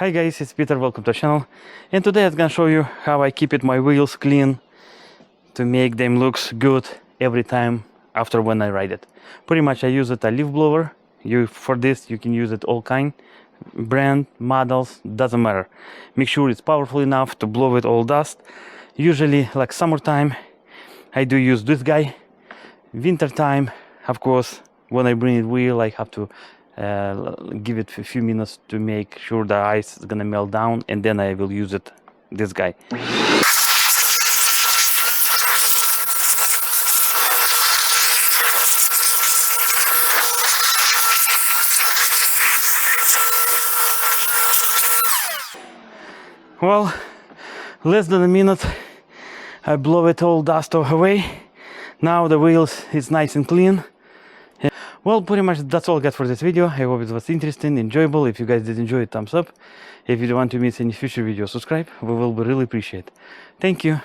Hi guys, it's Peter, welcome to the channel, and today I'm gonna show you how I keep my wheels clean to make them looks good every time after when I ride it. Pretty much I use a leaf blower. For this you can use it all kind, brand, models, doesn't matter. Make sure it's powerful enough to blow it all dust. Usually like summertime I do use this guy. Winter time, of course, when I bring it wheel I have to give it a few minutes to make sure the ice is gonna melt down, and then I will use it, this guy. Well, less than a minute I blow it all dust away. Now the wheels is nice and clean. Well, pretty much that's all I got for this video. I hope it was interesting, enjoyable. If you guys did enjoy it, thumbs up. If you don't want to miss any future videos, subscribe. We will be really appreciate. Thank you.